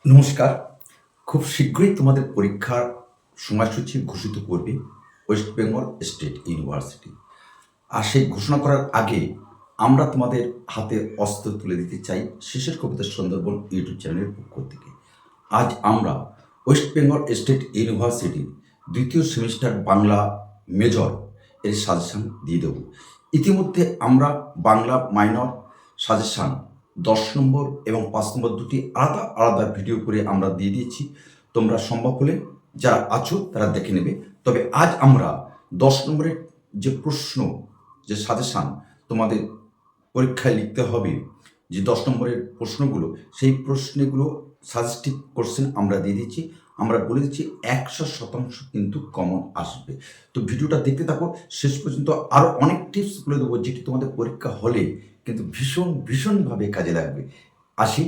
নমস্কার। খুব শীঘ্রই তোমাদের পরীক্ষার সময়সূচি ঘোষিত করবে ওয়েস্ট বেঙ্গল স্টেট ইউনিভার্সিটি। আর সেই ঘোষণা করার আগে আমরা তোমাদের হাতে অস্ত্র তুলে দিতে চাই শেষের কবিতা সুন্দরবন ইউটিউব চ্যানেলের পক্ষ থেকে। আজ আমরা ওয়েস্ট বেঙ্গল স্টেট ইউনিভার্সিটির দ্বিতীয় সেমিস্টার বাংলা মেজর এর সাজেশান দিয়ে দেব। ইতিমধ্যে আমরা বাংলা মাইনর সাজেশান 10 নম্বর এবং 5 নম্বর দুটি আলাদা আলাদা ভিডিও করে আমরা দিয়ে দিয়েছি। তোমরা সম্ভব হলে যারা আছো তারা দেখে নেবে। তবে আজ আমরা 10 নম্বরের যে প্রশ্ন, যে সাজেশান তোমাদের পরীক্ষায় লিখতে হবে, যে 10 নম্বরের প্রশ্নগুলো, সেই প্রশ্নগুলো সাজেস্টিভ কোশ্চেন আমরা দিয়ে দিচ্ছি। আমরা বলে দিচ্ছি 100% কিন্তু কমন আসবে। তো ভিডিওটা দেখতে থাকো শেষ পর্যন্ত। আরও অনেক টিপস বলে দেবো যেটি তোমাদের পরীক্ষা হলে কিন্তু ভীষণভাবে কাজে লাগবে। আসি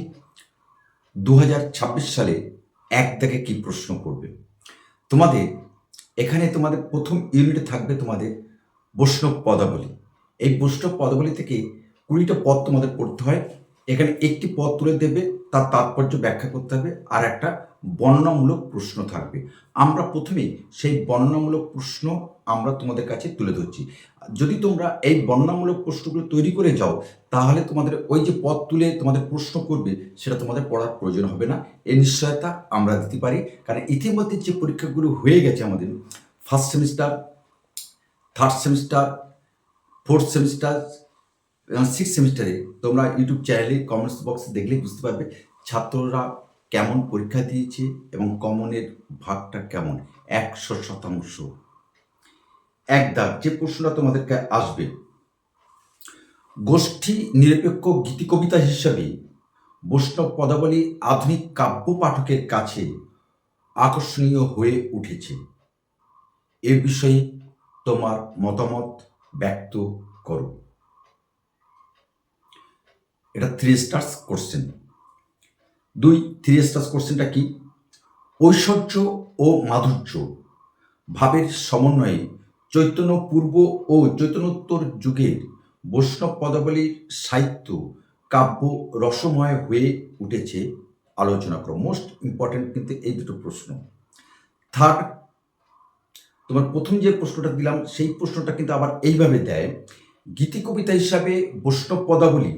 2026 সালে এক দাগে কী প্রশ্ন করবে তোমাদের। এখানে তোমাদের প্রথম ইউনিটে থাকবে তোমাদের বৈষ্ণব পদাবলী। এই বৈষ্ণব পদাবলী থেকে 20টা পদ তোমাদের পড়তে হয়। এখানে একটি পদ তুলে দেবে, তার তাৎপর্য ব্যাখ্যা করতে হবে, আর একটা বর্ণনামূলক প্রশ্ন থাকবে। আমরা প্রথমেই সেই বর্ণনামূলক প্রশ্ন আমরা তোমাদের কাছে তুলে ধরছি। যদি তোমরা এই বর্ণনামূলক প্রশ্নগুলো তৈরি করে যাও, তাহলে তোমাদের ওই যে পদ তুলে তোমাদের প্রশ্ন করবে সেটা তোমাদের পড়ার প্রয়োজন হবে না। এই নিশ্চয়তা আমরা দিতে পারি, কারণ ইতিমধ্যে যে পরীক্ষাগুলো হয়ে গেছে আমাদের first semester, third semester, fourth semester এবং সিক্স সেমিস্টারে তোমরা ইউটিউব চ্যানেলে কমেন্টস বক্সে দেখলেই বুঝতে পারবে ছাত্ররা কেমন পরীক্ষা দিয়েছে এবং কমনের ভাগটা কেমন। 100%। এক দাগ যে প্রশ্নটা তোমাদেরকে আসবে, গোষ্ঠী নিরপেক্ষ গীতিকবিতা হিসাবে বৈষ্ণব পদাবলী আধুনিক কাব্য পাঠকের কাছে আকর্ষণীয় হয়ে উঠেছে। এ বিষয়ে তোমার মতামত ব্যক্ত করো। এটা 3 স্টার্স কোশ্চেন। 3 স্টার্স কোশ্চেনটা কি? ঐশ্বর্য ও মাধুর্য ভাবের সমন্বয়ে চৈতন্য পূর্ব ও চৈতন্যোত্তর যুগের বৈষ্ণব পদাবলীর সাহিত্য কাব্য রসময় হয়ে উঠেছে। আলোচনা করো। মোস্ট ইম্পর্টেন্ট কিন্তু এই দুটো প্রশ্ন। থার্ড, তোমার প্রথম যে প্রশ্নটা দিলাম সেই প্রশ্নটা কিন্তু আবার এইভাবে দেয়, গীতিকবিতা হিসাবে বৈষ্ণব পদাবলী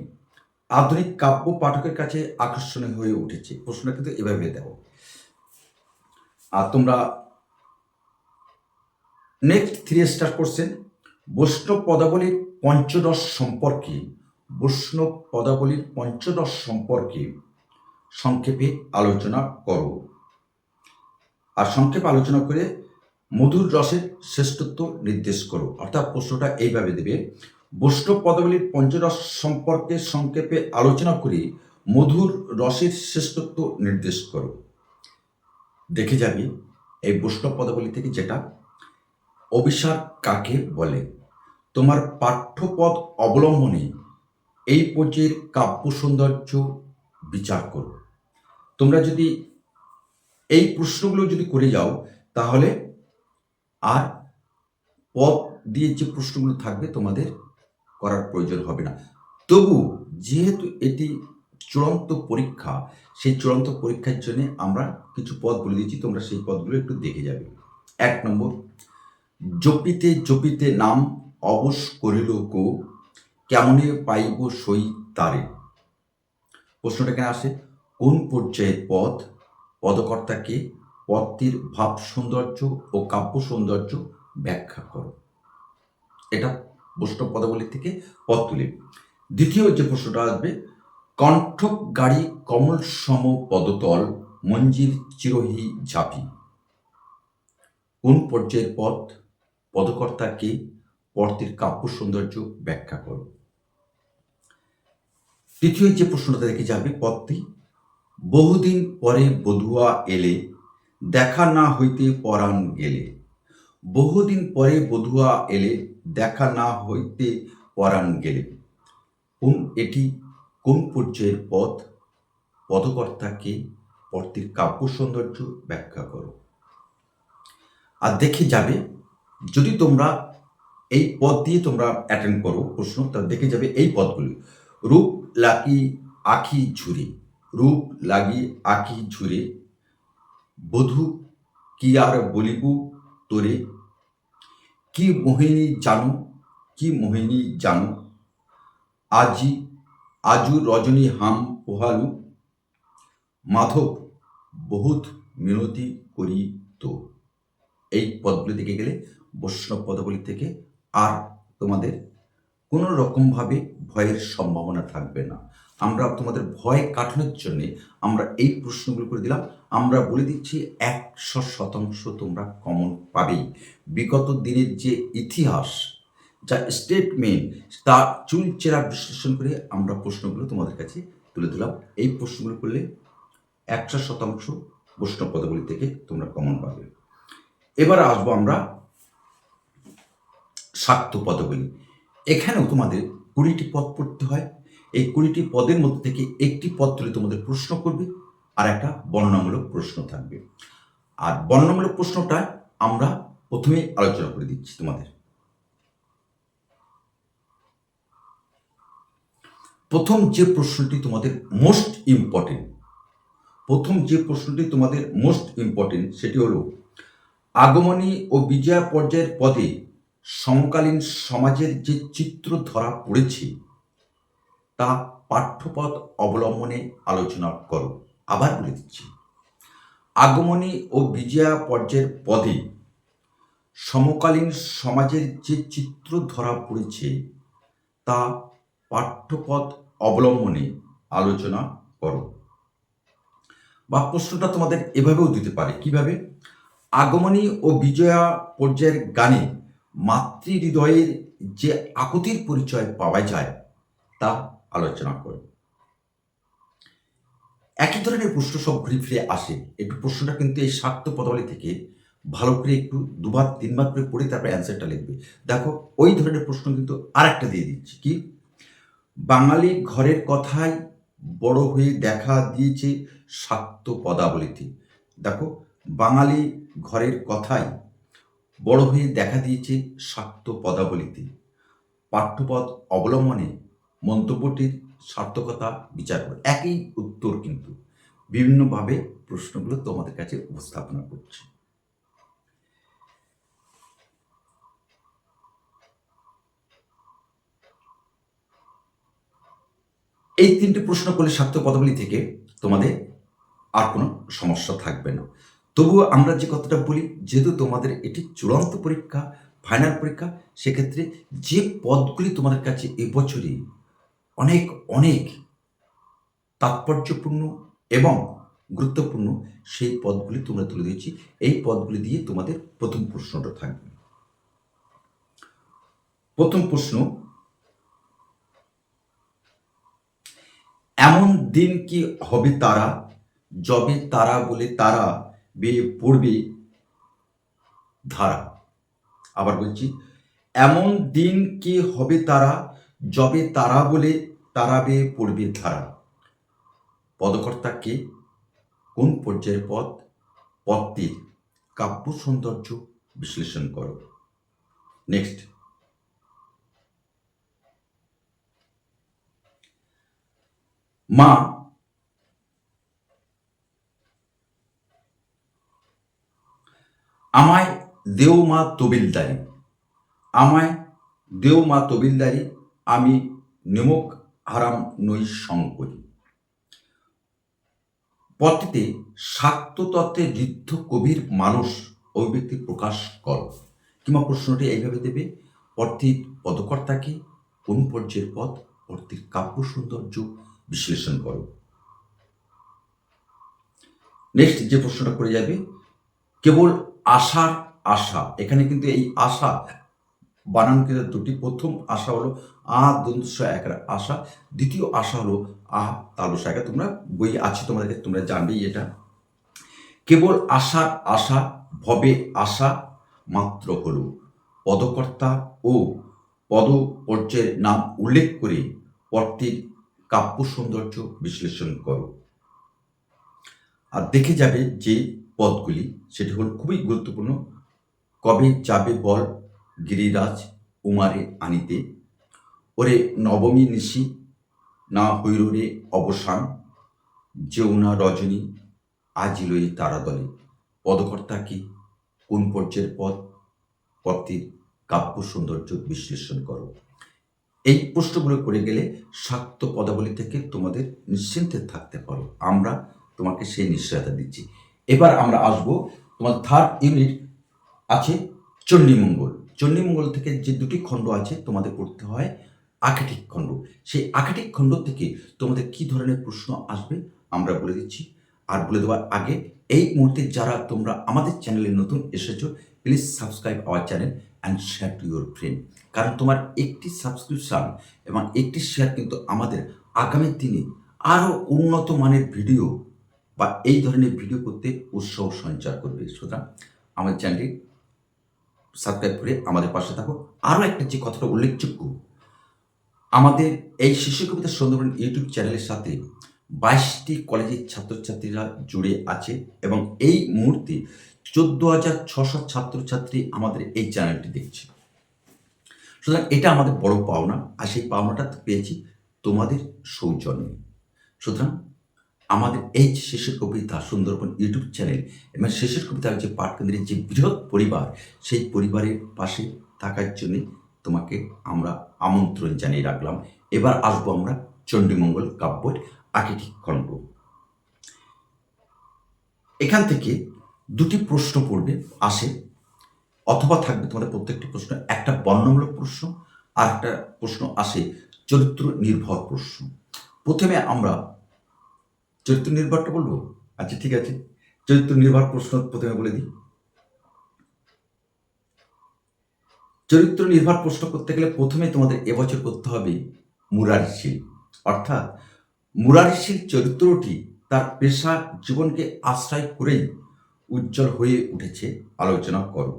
আধুনিক কাব্য পাঠকের কাছে আকর্ষণীয় হয়ে উঠেছে। প্রশ্নটা কিন্তু এভাবে দেও। আর তোমরা নেক্সট 3 স্টার কোশ্চেন, বৈষ্ণব পদাবলীর পঞ্চদশ সম্পর্কে, বৈষ্ণব পদাবলীর পঞ্চদশ সম্পর্কে সংক্ষেপে আলোচনা করো। আর সংক্ষেপে আলোচনা করে মধুর রসের শ্রেষ্ঠত্ব নির্দেশ করো। অর্থাৎ প্রশ্নটা এইভাবে দেবে, বৈষ্ণব পদাবলীর পঞ্চরস সম্পর্কে সংক্ষেপে আলোচনা করে মধুর রসের শ্রেষ্ঠত্ব নির্দেশ করো। দেখে যাবে এই বৈষ্ণব পদাবলী থেকে যেটা, অভিসার কাকে বলে। তোমার পাঠ্যপদ অবলম্বনে এই পর্যায়ের কাব্য সৌন্দর্য বিচার করো। তোমরা যদি এই প্রশ্নগুলো যদি করে যাও, তাহলে আর পদ দিয়ে যে প্রশ্নগুলো থাকবে তোমাদের করার প্রয়োজন হবে না। তবু যেহেতু এটি চূড়ান্ত পরীক্ষা, সেই চূড়ান্ত পরীক্ষার জন্য আমরা কিছু পদ বলে দিচ্ছি, তোমরা সেই পদগুলো একটু দেখে যাবে। 1 নম্বর, জপিতে জপিতে নাম অবশ করিল কো, কেমনে পাইব সই তারে। প্রশ্নটা কেন আসে, কোন পর্যায়ের পদ, পদকর্তাকে, পদটির ভাব সৌন্দর্য ও কাব্য সৌন্দর্য ব্যাখ্যা করো। এটা বৈষ্ণব পদাবলী থেকে পদ তুলে। দ্বিতীয় যে প্রশ্নটা আসবে, কণ্ঠক গাড়ি কমল সম পদতল, মঞ্জির চিরহি ঝাঁপি। কোন পর্যায়ের পদ, পদকর্তাকে, পদটির কাব্য সৌন্দর্য ব্যাখ্যা করো। তৃতীয় যে প্রশ্নটা দেখে যাবে পদটি, বহুদিন পরে বধুয়া এলে, দেখা না হইতে পরাণ গেলে। বহুদিন পরে বধুয়া এলে, দেখা না হইতে পরাণ গেলে। এটি কোন পর্যায়ের পদ, পদকর্তাকে, পদটির কাব্য সৌন্দর্য ব্যাখ্যা করো। আর দেখে যাবে যদি তোমরা এই পদ দিয়ে তোমরা অ্যাটেন্ড করো প্রশ্ন, তা দেখে যাবে এই পদগুলি, রূপ লাকি আখি ঝুরি। রূপ লাগি আঁকি ঝুরে, বধূ কি আর বলিবু তোরে, কি মোহিনী জানো, কি মোহিনী জানো, আজি আজু রজনী হাম পোহালু, মাধব বহুত মিনতি করি তো। এই পদগুলি দেখে গেলে বৈষ্ণব পদাবলী থেকে আর তোমাদের কোনো রকমভাবে ভয়ের সম্ভাবনা থাকবে না। আমরা তোমাদের ভয় কাটানোর জন্য আমরা এই প্রশ্নগুলো করে দিলাম। আমরা বলে দিচ্ছি 100% তোমরা কমন পাবেই। বিগত দিনের যে ইতিহাস, যা স্টেটমেন্ট, তা চুলচেরা বিশ্লেষণ করে আমরা প্রশ্নগুলো তোমাদের কাছে তুলে দিলাম। এই প্রশ্নগুলো করলে 100% বৈষ্ণব পদাবলী থেকে তোমরা কমন পাবে। এবার আসবো আমরা শাক্ত পদাবলী। এখানেও তোমাদের 20টি পদ পড়তে হয়। এই 20টি পদের মধ্যে থেকে একটি পদ তুলে তোমাদের প্রশ্ন করবে, আর একটা বর্ণনামূলক প্রশ্ন থাকবে। আর বর্ণনামূলক প্রশ্নটা আমরা প্রথমেই আলোচনা করে দিচ্ছি তোমাদের। প্রথম যে প্রশ্নটি তোমাদের মোস্ট ইম্পর্টেন্ট, সেটি হলো আগমনী ও বিজয়া পর্যায়ের পদে সমকালীন সমাজের যে চিত্র ধরা পড়েছে তা পাঠ্যপদ অবলম্বনে আলোচনা করো। আবার বলে দিচ্ছি, আগমনী ও বিজয়া পর্যায়ের পদে সমকালীন সমাজের যে চিত্র ধরা পড়েছে তা পাঠ্যপদ অবলম্বনে আলোচনা করো। বা প্রশ্নটা তোমাদের এভাবেও দিতে পারে, কিভাবে? আগমনী ও বিজয়া পর্যায়ের গানে মাতৃ হৃদয়ের যে আকুতির পরিচয় পাওয়া যায় তা আলোচনা করো। একই ধরনের প্রশ্ন সব ঘুরে ফিরে আসে। একটু প্রশ্নটা কিন্তু এই শাক্ত পদাবলী থেকে ভালো করে একটু 2বার 3বার করে পড়ে তারপরে অ্যান্সারটা লিখবে। দেখো, ওই ধরনের প্রশ্ন কিন্তু আর একটা দিয়ে দিচ্ছি, কি? বাঙালি ঘরের কথাই বড় হয়ে দেখা দিয়েছে শাক্ত পদাবলীতে। দেখো, বাঙালি ঘরের কথাই বড় হয়ে দেখা দিয়েছে শাক্ত পদাবলীতে। পাঠ্যপদ অবলম্বনে মন্তব্যটির সার্থকতা বিচার করে। একই উত্তর কিন্তু বিভিন্নভাবে প্রশ্নগুলো তোমাদের কাছে উপস্থাপনা করছে। এই 3টি প্রশ্ন করলে শাক্ত পদাবলী থেকে তোমাদের আর কোনো সমস্যা থাকবে না। তবুও আমরা যে কথাটা বলি, যেহেতু তোমাদের এটি চূড়ান্ত পরীক্ষা, ফাইনাল পরীক্ষা, সেক্ষেত্রে যে পদগুলি তোমাদের কাছে এবছরই অনেক অনেক তাৎপর্যপূর্ণ এবং গুরুত্বপূর্ণ, সেই পদগুলি তোমরা তুলে দিয়েছি। এই পদগুলি দিয়ে তোমাদের প্রথম প্রশ্নটা থাকবে। প্রথম প্রশ্ন, এমন দিন কি হবে তারা, যবে তারা বলে তারা বেয়ে পড়বে ধারা। আবার বলছি, এমন দিন কি হবে তারা, যবে তারা বলে তারা বেয়ে পড়বে ধারা। পদকর্তা কে? কোন পর্যায়ের পদ? পদটির কাব্য সৌন্দর্য বিশ্লেষণ করো। নেক্সট, মা আমায় দেও মা তবিলদারি, আমায় দেও মা তবিলদারি, আমি নিমক হারাম নই শঙ্করী। পদটিতে শাক্ত তত্ত্বে ঋদ্ধ কবির মানুষ অভিব্যক্তি প্রকাশ কর। কিংবা প্রশ্নটি এইভাবে দেবে, পদটির পদকর্তাকে, কোন পর্যায়ের পদ, পদটির কাব্য সৌন্দর্য বিশ্লেষণ করো। নেক্সট যে প্রশ্নটা করে যাবে, কেবল আশার আশা। এখানে কিন্তু এই আশা বানান কিন্তু দুটি। প্রথম আশা হলো আ দন্তস্ব একার আশা, দ্বিতীয় আশা হলো আ তালবস্য একা। তোমরা বই আছে তোমাদের, তোমরা জানবেই এটা। কেবল আশার আশা ভবে আশা মাত্র হলো, পদকর্তা ও পদ পর্যায়ের নাম উল্লেখ করে পদটির কাব্য সৌন্দর্য বিশ্লেষণ করো। আর দেখে যাবে যে পদগুলি, সেটি হল খুবই গুরুত্বপূর্ণ। কবে যাবে বল গিরিরাজ উমারে আনিতে, ওরে নবমী নিশি না হইল রে অবসান, যৌনা রজনী আজিলই তারা দলে, পদকর্তা কি, কোন পর্যায়ের পদ, পদটির কাব্য সৌন্দর্য বিশ্লেষণ করো। এই প্রশ্নগুলো করে গেলে শাক্ত পদাবলী থেকে তোমাদের নিশ্চিন্তে থাকতে পারো, আমরা তোমাকে সেই নিশ্চয়তা দিচ্ছি। এবার আমরা আসবো তোমার থার্ড ইউনিট আছে চণ্ডীমঙ্গল। চণ্ডীমঙ্গল থেকে যে দুটি খণ্ড আছে তোমাদের পড়তে হয় আক্ষেটিক খণ্ড। সেই আক্ষেটিক খণ্ড থেকে তোমাদের কি ধরনের প্রশ্ন আসবে আমরা বলে দিচ্ছি। আর বলে দেওয়ার আগে এই মুহূর্তে যারা তোমরা আমাদের চ্যানেলে নতুন এসেছো, please subscribe our channel and share to your friend. কারণ তোমার একটি সাবস্ক্রিপশান এবং একটি শেয়ার কিন্তু আমাদের আগামী দিনে আরও উন্নত মানের ভিডিও বা এই ধরনের ভিডিও করতে উৎসাহ সঞ্চার করবে। সুতরাং আমাদের চ্যানেলটি সাবস্ক্রাইব করে আমাদের পাশে থাকো। আরও একটা যে কথাটা উল্লেখযোগ্য, আমাদের এই শিশু কবিতা সুন্দরবন ইউটিউব চ্যানেলের সাথে 22টি কলেজের ছাত্রছাত্রীরা জুড়ে আছে এবং এই মুহূর্তে 14,600 ছাত্রছাত্রী আমাদের এই চ্যানেলটি দেখছে। সুতরাং এটা আমাদের বড় পাওনা, আর সেই পাওনাটা পেয়েছি তোমাদের সৌজন্যে। সুতরাং আমাদের এই শিশু কবিতা সুন্দরবন ইউটিউব চ্যানেল এবং শিশু কবিতার যে পাঠকেন্দ্রের যে বৃহৎ পরিবার, সেই পরিবারের পাশে থাকার জন্যে তোমাকে আমরা আমন্ত্রণ জানিয়ে রাখলাম। এবার আসবো আমরা চণ্ডীমঙ্গল কাব্যের আক্ষেটিক খণ্ড। এখান থেকে দুটি প্রশ্ন পড়বে আসে, অথবা থাকবে তোমাদের প্রত্যেকটি প্রশ্ন একটা বর্ণমূলক প্রশ্ন আর একটা প্রশ্ন আসে চরিত্র নির্ভর প্রশ্ন। প্রথমে আমরা চরিত্র নির্ভরটা বলবো। আচ্ছা ঠিক আছে, চরিত্র নির্ভর প্রশ্ন প্রথমে বলে দিই। চরিত্র নির্ভর প্রশ্ন করতে গেলে প্রথমে তোমাদের এবছর করতে হবে মুরারিশীল। অর্থাৎ মুরারিশীল চরিত্রটি তার পেশা জীবনকে আশ্রয় করেই উজ্জ্বল হয়ে উঠেছে, আলোচনা করো।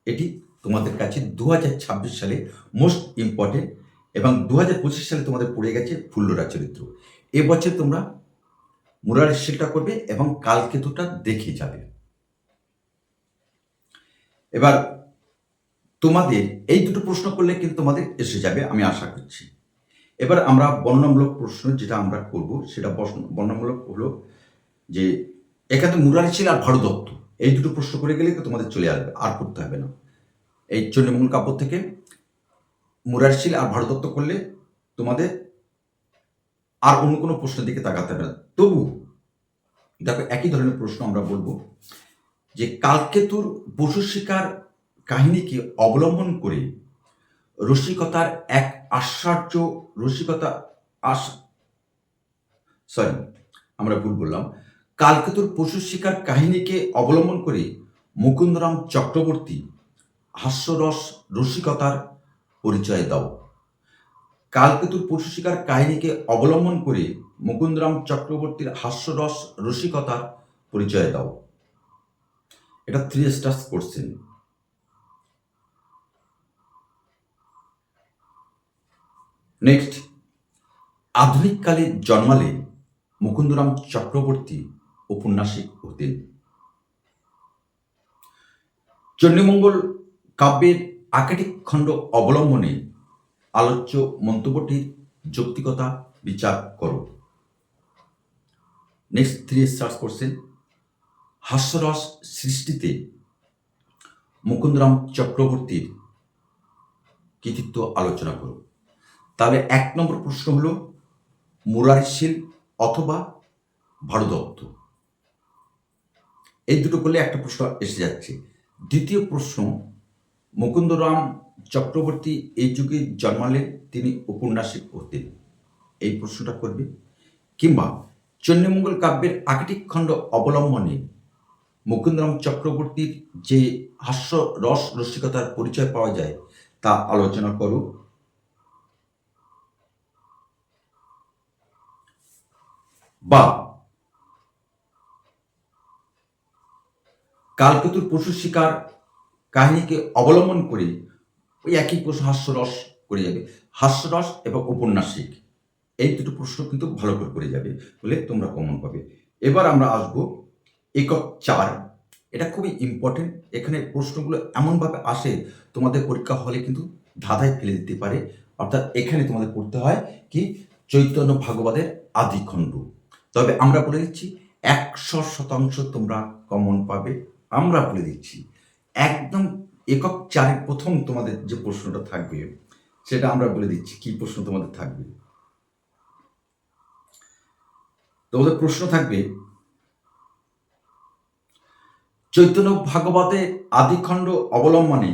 এটি তোমাদের কাছে 2026 সালে মোস্ট ইম্পর্টেন্ট, এবং 2025 সালে তোমাদের পড়ে গেছে ফুল্লরা চরিত্র। এবছর তোমরা মুরারিশীলটা করবে এবং কালকেতুটা দেখে যাবে। এবার তোমাদের এই দুটো প্রশ্ন করলে কিন্তু তোমাদের এসে যাবে, আমি আশা করছি। এবার আমরা বর্ণনামূলক প্রশ্ন যেটা আমরা করব সেটা বর্ণনামূলক হলো যে এখানে মুরারিশীল আর ভারদত্ত এই দুটো প্রশ্ন করে গেলে তো তোমাদের চলে আসবে, আর করতে হবে না। এই চণ্ডীমঙ্গল কাব্য থেকে মুরারিশীল আর ভারদত্ত করলে তোমাদের আর অন্য কোনো প্রশ্নের দিকে তাকাতে হবে না। তবু দেখো একই ধরনের প্রশ্ন আমরা বলবো যে কালকেতুর পশু শিকার কাহিনীকে অবলম্বন করে রসিকতার এক আশ্চর্য আমরা ভুল বললাম। কালকেতুর পশু শিকার কাহিনীকে অবলম্বন করে মুকুন্দরাম চক্রবর্তী হাস্যরস রসিকতার পরিচয় দাও। কালকেতুর পশু শিকার কাহিনীকে অবলম্বন করে মুকুন্দরাম চক্রবর্তীর হাস্যরস রসিকতার পরিচয় দাও। এটা 3 স্টার্স কোশ্চেন। নেক্সট, আধুনিককালে জন্মালে মুকুন্দরাম চক্রবর্তী ঔপন্যাসিক হতেন। চণ্ডীমঙ্গল কাব্যের আক্ষেটিক খণ্ড অবলম্বনে আলোচ্য মন্তব্যটির যৌক্তিকতা বিচার করো। নেক্সট 3 স্টার্স কোশ্চেন, হাস্যরস সৃষ্টিতে মুকুন্দরাম চক্রবর্তীর কৃতিত্ব আলোচনা করো। তাহলে 1 নম্বর প্রশ্ন হলো মুরারিশীল অথবা ভারদত্ত, এই দুটো করলে একটা প্রশ্ন এসে যাচ্ছে। দ্বিতীয় প্রশ্ন, মুকুন্দরাম চক্রবর্তী এই যুগে জন্মালে তিনি ঔপন্যাসিক হতেন, এই প্রশ্নটা করবে। কিংবা চণ্ডীমঙ্গল কাব্যের আক্ষেটিক খণ্ড অবলম্বনে মুকুন্দরাম চক্রবর্তীর যে হাস্য রস রসিকতার পরিচয় পাওয়া যায় তা আলোচনা করো। বা কালকেতুর পশু শিকার কাহিনীকে অবলম্বন করে ওই একই প্রশ্ন হাস্যরস করে যাবে। হাস্যরস এবং ঔপন্যাসিক এই দুটো প্রশ্ন কিন্তু ভালো করে যাবে বলে তোমরা কমন পাবে। এবার আমরা আসবো একক 4। এটা খুবই ইম্পর্টেন্ট। এখানে প্রশ্নগুলো এমনভাবে আসে তোমাদের পরীক্ষা হলে কিন্তু ধাঁধায় ফেলে দিতে পারে। অর্থাৎ এখানে তোমাদের পড়তে হয় কি চৈতন্য ভাগবতের আদিখণ্ড। তবে আমরা বলে দিচ্ছি 100% তোমরা কমন পাবে। আমরা বলে দিচ্ছি একদম একক 4-এর প্রথম তোমাদের যে প্রশ্নটা থাকবে সেটা আমরা বলে দিচ্ছি কি প্রশ্ন তোমাদের থাকবে। তোমাদের প্রশ্ন থাকবে, চৈতন্য ভাগবতে আদিখণ্ড অবলম্বনে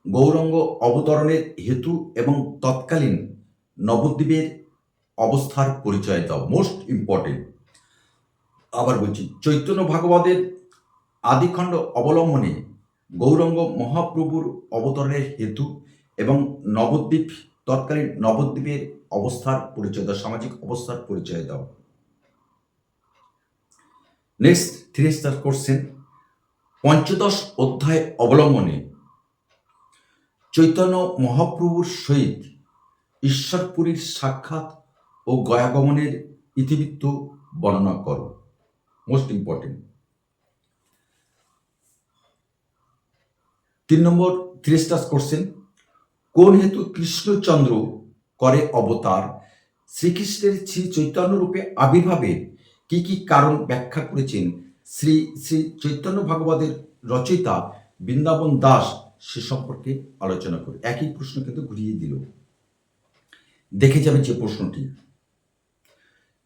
গৌরাঙ্গ অবতরণের হেতু এবং তৎকালীন নবদ্বীপের অবস্থার পরিচয় দাও। Most important. আবার বলছি, চৈতন্য ভাগবতের আদিখণ্ড অবলম্বনে গৌরাঙ্গ মহাপ্রভুর অবতরণের হেতু এবং নবদ্বীপ তৎকালীন নবদ্বীপের অবস্থার পরিচয় দাও, সামাজিক অবস্থার পরিচয় দাও। নেক্সট 3 স্টার কোশ্চেন, পঞ্চদশ অধ্যায় অবলম্বনে চৈতন্য মহাপ্রভুর সহিত ঈশ্বরপুরীর সাক্ষাৎ ও গয়াগমনের ইতিবৃত্ত বর্ণনা করো। Most important. 3 নম্বর 3 স্টার কোশ্চেন, কোন হেতু কৃষ্ণচন্দ্র করে অবতার শ্রীকৃষ্ণের শ্রী চৈতন্য রূপে আবির্ভাবের কি কি কারণ ব্যাখ্যা করেছেন শ্রী শ্রী চৈতন্য ভাগবতের রচয়িতা বৃন্দাবন দাস, সে সম্পর্কে আলোচনা করে। একই প্রশ্ন কিন্তু ঘুরিয়ে দিল। দেখে যাবে যে প্রশ্নটি,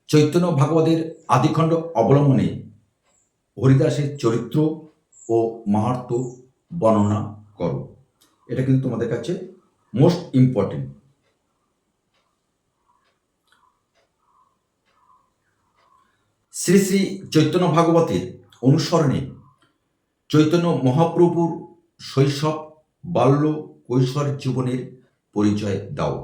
চৈতন্য ভাগবতের আদিখণ্ড অবলম্বনে হরিদাসের চরিত্র ও মাহাত্ম্য বর্ণনা করো। এটা কিন্তু তোমাদের কাছে মোস্ট ইম্পর্টেন্ট। শ্রী শ্রী চৈতন্য ভাগবতের অনুসরণে চৈতন্য মহাপ্রভুর শৈশব, বাল্য, কৈশোর জীবনের পরিচয় দাও।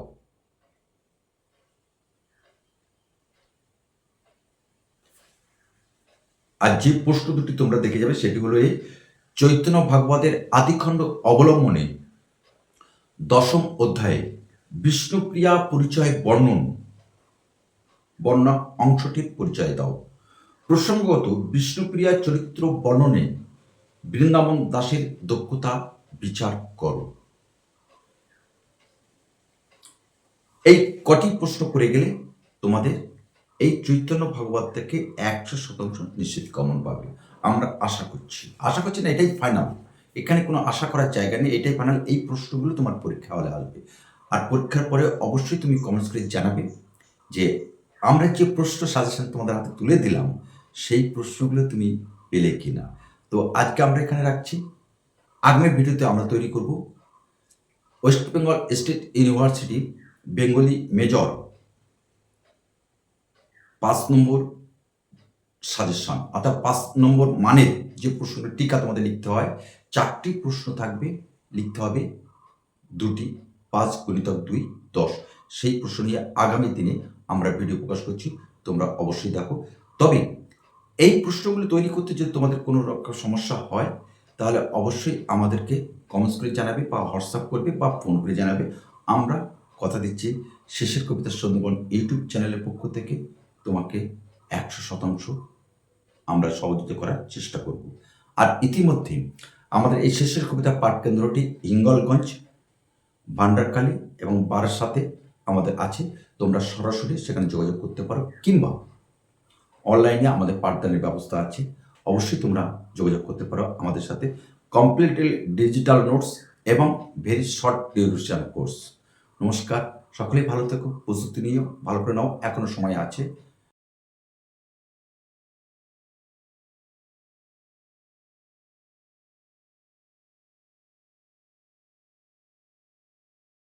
আর যে প্রশ্ন দুটি তোমরা দেখে যাবে সেটি হলো এই, চৈতন্য ভাগবতের আদিখণ্ড অবলম্বনে 10ম অধ্যায়ে বিষ্ণুপ্রিয়া পরিচয় বর্ণনা অংশটির পরিচয় দাও। প্রসঙ্গত বিষ্ণুপ্রিয়া চরিত্র বর্ণনে বৃন্দাবন দাসের দক্ষতা বিচার করো। এই কটি প্রশ্ন করে গেলে তোমাদের এই চৈতন্য ভাগবত থেকে 100% নিশ্চিত কমন পাবে। আমরা আশা করছি না, এটাই ফাইনাল। এখানে কোনো আশা করার জায়গা নেই, এটাই ফাইনাল। এই প্রশ্নগুলো তোমার পরীক্ষা হলে আসবে। আর পরীক্ষার পরে অবশ্যই তুমি কমেন্টস করে জানাবে যে আমরা যে প্রশ্ন সাজেশন তোমাদের হাতে তুলে দিলাম সেই প্রশ্নগুলো তুমি পেলে কিনা। তো আজকে আমরা এখানে রাখছি। আগামী ভিডিওতে আমরা তৈরি করব West Bengal state university Bengali major 5 নম্বর সাজেশন, অর্থাৎ 5 নম্বর মানের যে প্রশ্নের টিকা তোমাদের লিখতে হয়। 4টি প্রশ্ন থাকবে, লিখতে হবে 2টি, 5 × 2 10। সেই প্রশ্ন নিয়ে আগামী দিনে আমরা ভিডিও প্রকাশ করছি, তোমরা অবশ্যই দেখো। তবে এই প্রশ্নগুলো তৈরি করতে যদি তোমাদের কোনো রকম সমস্যা হয় তাহলে অবশ্যই আমাদেরকে কমেন্টস করে জানাবে বা হোয়াটসঅ্যাপ করবে বা ফোন করে জানাবে। আমরা কথা দিচ্ছি শেষের কবিতা সন্দীপন ইউটিউব চ্যানেলের পক্ষ থেকে তোমাকে 100% আমরা সহযোগিতা করার চেষ্টা করব। আর ইতিমধ্যে আমাদের এই শেষের কবিতা পাঠ কেন্দ্রটি হিঙ্গলগঞ্জ, ভান্ডারকালী এবং বারাসাতে আমাদের আছে। তোমরা সরাসরি সেখানে যোগাযোগ করতে পারো, কিংবা অনলাইনে আমাদের পাঠদানের ব্যবস্থা আছে। অবশ্যই তোমরা যোগাযোগ করতে পারো আমাদের সাথে। কমপ্লিটলি ডিজিটাল নোটস এবং ভেরি শর্ট ডিউরেশন কোর্স। নমস্কার, সকলেই ভালো থেকো, প্রস্তুতি নিও, ভালো করে নাও, এখনো সময় আছে।